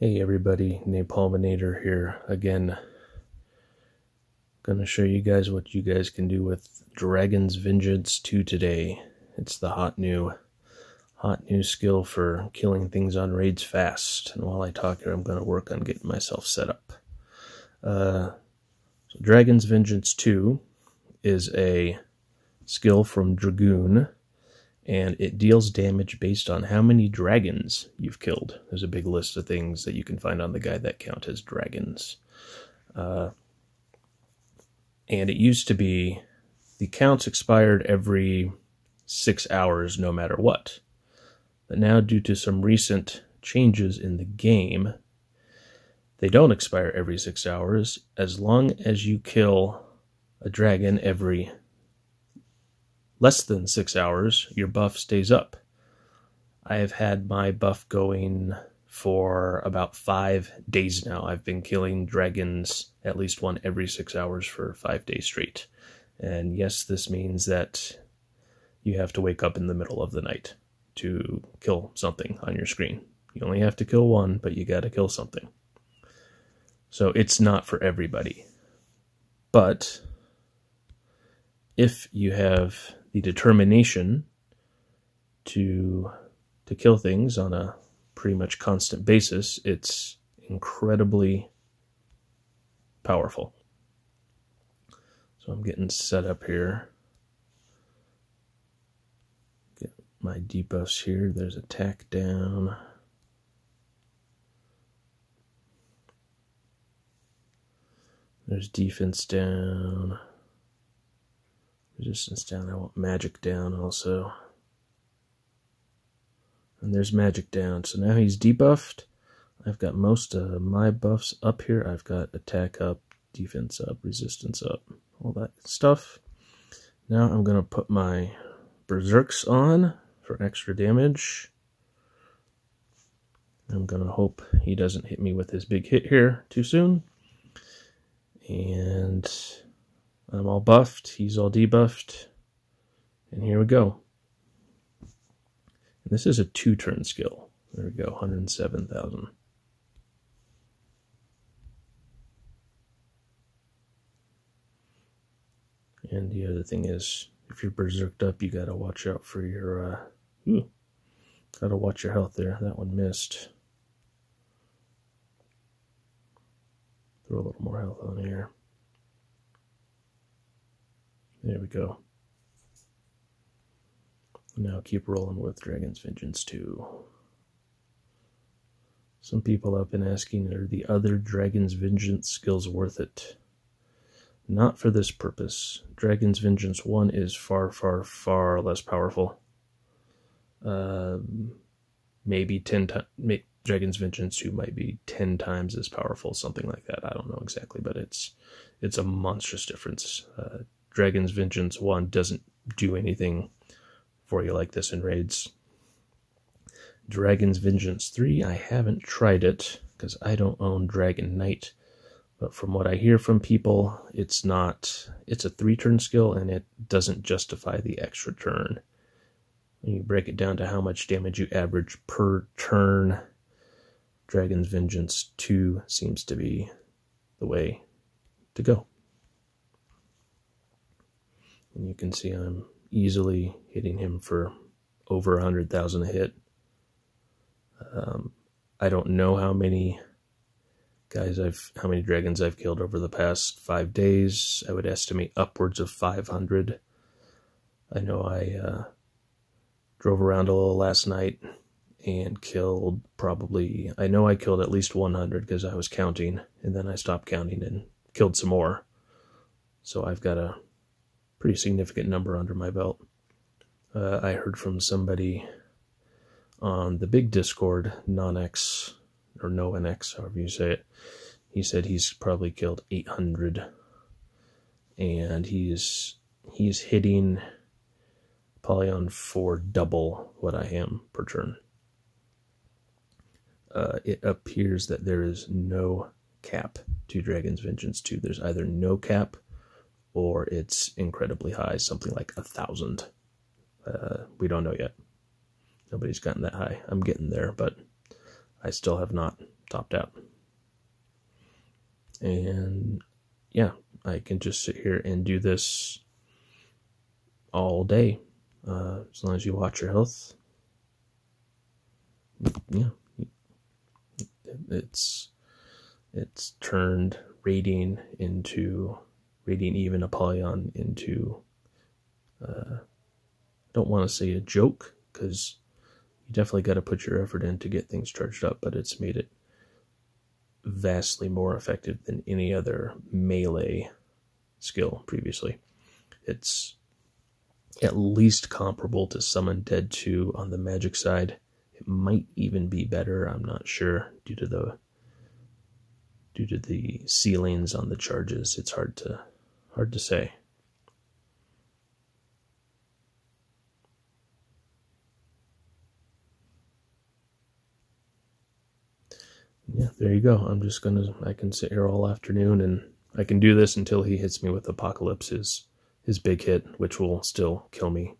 Hey everybody, Napalminator here again. Gonna show you guys what you guys can do with Dragon's Vengeance 2 today. It's the hot new skill for killing things on raids fast. And while I talk here, I'm gonna work on getting myself set up. So Dragon's Vengeance 2 is a skill from Dragoon, and it deals damage based on how many dragons you've killed. There's a big list of things that you can find on the guide that count as dragons. And it used to be the counts expired every 6 hours no matter what. But now, due to some recent changes in the game, they don't expire every 6 hours. As long as you kill a dragon every less than 6 hours, your buff stays up. I have had my buff going for about 5 days now. I've been killing dragons, at least one every 6 hours for 5 days straight. And yes, this means that you have to wake up in the middle of the night to kill something on your screen. You only have to kill one, but you gotta kill something. So it's not for everybody. But if you have the determination to kill things on a pretty much constant basis, it's incredibly powerful. So I'm getting set up here. Get my debuffs here. There's attack down. There's defense down. Resistance down. I want magic down also. And there's magic down. So now he's debuffed. I've got most of my buffs up here. I've got attack up, defense up, resistance up, all that stuff. Now I'm going to put my berserks on for extra damage. I'm going to hope he doesn't hit me with his big hit here too soon. And I'm all buffed, he's all debuffed, and here we go. And this is a 2-turn skill. There we go, 107,000. And the other thing is, if you're berserked up, you gotta watch out for your, gotta watch your health there. That one missed. Throw a little more health on here. There we go. Now keep rolling with Dragon's Vengeance 2. Some people have been asking, are the other Dragon's Vengeance skills worth it? Not for this purpose. Dragon's Vengeance 1 is far, far, far less powerful. Maybe 10 times. Dragon's Vengeance 2 might be 10 times as powerful, something like that. I don't know exactly, but it's a monstrous difference. Dragon's Vengeance 1 doesn't do anything for you like this in raids. Dragon's Vengeance 3, I haven't tried it because I don't own Dragon Knight. But from what I hear from people, it's a 3-turn skill and it doesn't justify the extra turn. When you break it down to how much damage you average per turn, Dragon's Vengeance 2 seems to be the way to go. And you can see I'm easily hitting him for over 100,000 a hit. I don't know how many dragons I've killed over the past 5 days. I would estimate upwards of 500. I know I drove around a little last night and killed I know I killed at least 100 because I was counting, and then I stopped counting and killed some more. So I've got a pretty significant number under my belt. I heard from somebody on the big Discord, NonX, or NoNX, however you say it. He said he's probably killed 800, and he's hitting Apollyon for double what I am per turn. It appears that there is no cap to Dragon's Vengeance 2. There's either no cap or it's incredibly high, something like 1,000. We don't know yet. Nobody's gotten that high. I'm getting there, but I still have not topped out. And yeah, I can just sit here and do this all day, as long as you watch your health. Yeah, it's turned raiding even Apollyon into, I don't want to say a joke, because you definitely got to put your effort in to get things charged up, but it's made it vastly more effective than any other melee skill previously. It's at least comparable to Summon Dead 2 on the magic side. It might even be better, I'm not sure, due to the ceilings on the charges. It's hard to say. Yeah, there you go. I can sit here all afternoon, and I can do this until he hits me with Apocalypse, his big hit, which will still kill me.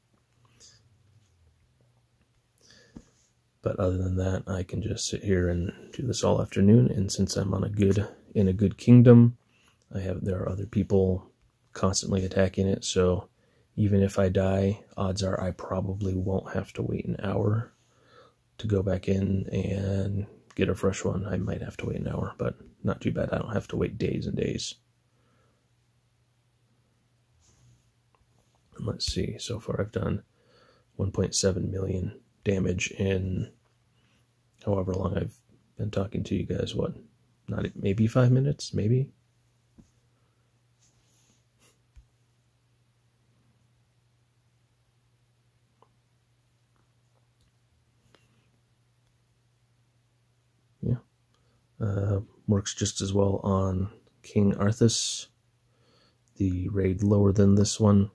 But other than that, I can just sit here and do this all afternoon. And since I'm in a good kingdom, there are other people constantly attacking it. So even if I die, odds are I probably won't have to wait an hour to go back in and get a fresh one. I might have to wait an hour, but not too bad. I don't have to wait days and days. Let's see. So far I've done 1.7 million damage in however long I've been talking to you guys. What? Maybe 5 minutes? Maybe? Yeah. Works just as well on King Arthas, the raid lower than this one.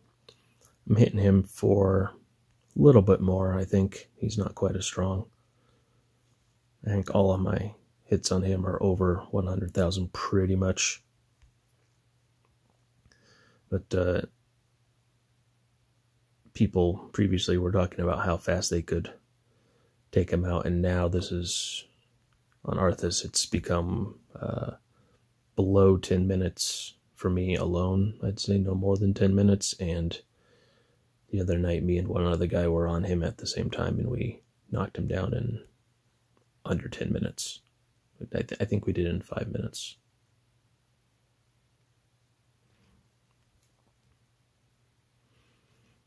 I'm hitting him for a little bit more, I think. He's not quite as strong. I think all of my hits on him are over 100,000 pretty much. But people previously were talking about how fast they could take him out, and now this is, on Arthas, it's become below 10 minutes for me alone. I'd say no more than 10 minutes, and the other night me and one other guy were on him at the same time, and we knocked him down in under 10 minutes. I think we did it in 5 minutes.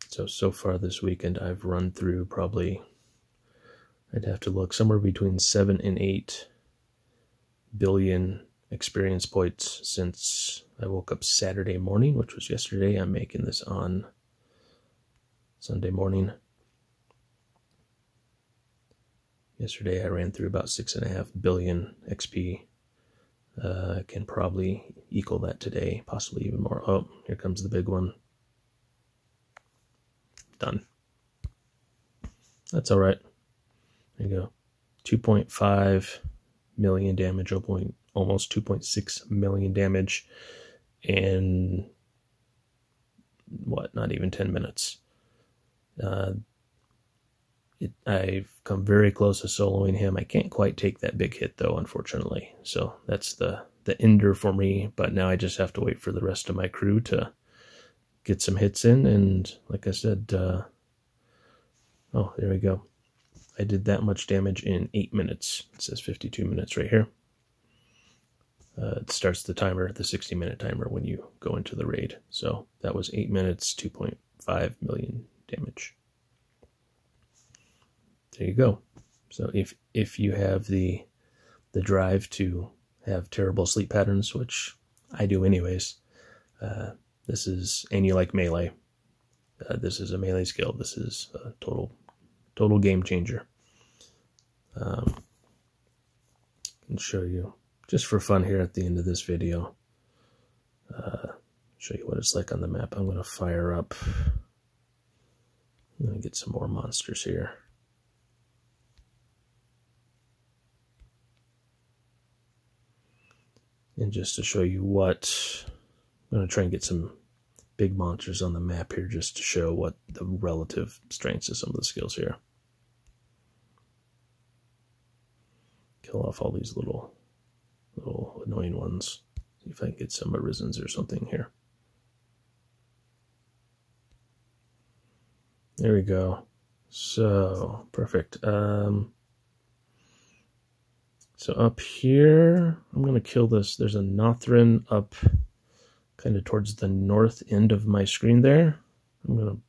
So far this weekend I've run through probably, I'd have to look, somewhere between 7 and 8 billion experience points since I woke up Saturday morning, which was yesterday. I'm making this on Sunday morning. Yesterday I ran through about 6.5 billion XP. I can probably equal that today, possibly even more. Oh, here comes the big one. Done. That's all right. There you go. 2.5 million damage, almost 2.6 million damage in, what, not even 10 minutes. I've come very close to soloing him. I can't quite take that big hit, though, unfortunately. So that's the ender for me, but now I just have to wait for the rest of my crew to get some hits in, and like I said, oh, there we go. I did that much damage in 8 minutes. It says 52 minutes right here. It starts the timer, the 60-minute timer, when you go into the raid. So that was 8 minutes, 2.5 million damage. There you go. So if you have the drive to have terrible sleep patterns, which I do anyways, this is, and you like melee, this is a melee skill. This is a total game changer. I can show you, just for fun here at the end of this video, show you what it's like on the map. I'm going to fire up, I'm going to get some more monsters here. And just to show you what, I'm going to try and get some big monsters on the map here just to show what the relative strengths of some of the skills here. Kill off all these little little annoying ones. See if I can get some arisens or something here. There we go. So, perfect. So up here, I'm going to kill this. There's a Nothrin up kind of towards the north end of my screen there. I'm going to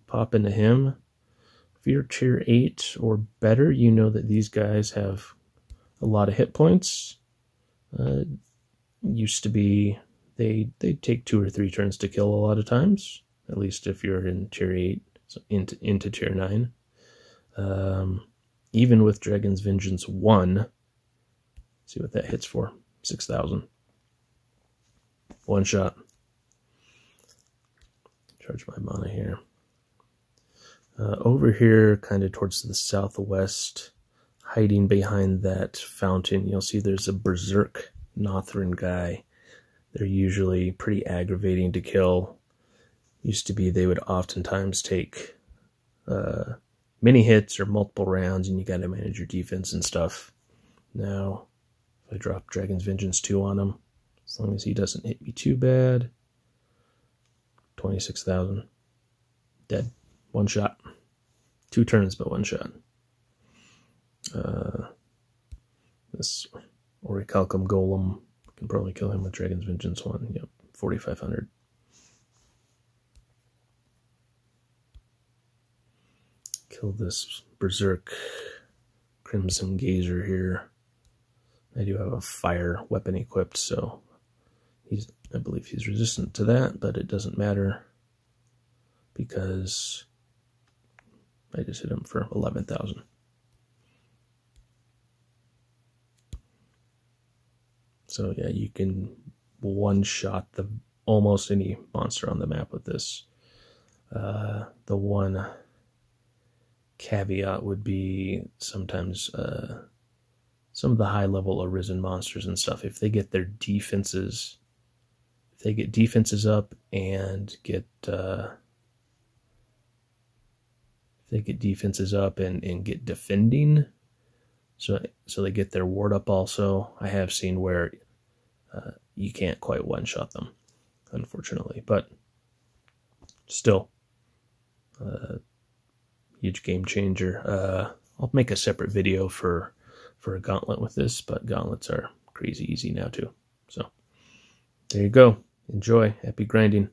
pop into him. If you're tier 8 or better, you know that these guys have a lot of hit points. Used to be, they take 2 or 3 turns to kill a lot of times, at least if you're in tier 8, so into tier 9. Even with Dragon's Vengeance 1, see what that hits for, 6,000. One shot. Charge my mana here. Over here, kind of towards the southwest, hiding behind that fountain, you'll see there's a Berserk Nothrin guy. They're usually pretty aggravating to kill. Used to be they would oftentimes take many hits or multiple rounds, and you got to manage your defense and stuff. Now, if I drop Dragon's Vengeance 2 on him, as long as he doesn't hit me too bad, 26,000. Dead. One shot. 2 turns, but 1 shot. This Orichalcum Golem, can probably kill him with Dragon's Vengeance 1. Yep, 4,500. Kill this Berserk Crimson Gazer here. I do have a fire weapon equipped, so I believe he's resistant to that, but it doesn't matter because I just hit him for 11,000. So yeah, you can one-shot almost any monster on the map with this. The one caveat would be sometimes some of the high-level arisen monsters and stuff, if they get their defenses, up and get and get defending, so they get their ward up also. I have seen where you can't quite one-shot them, unfortunately, but still, huge game changer. I'll make a separate video for a gauntlet with this, but gauntlets are crazy easy now too. So there you go. Enjoy. Happy grinding.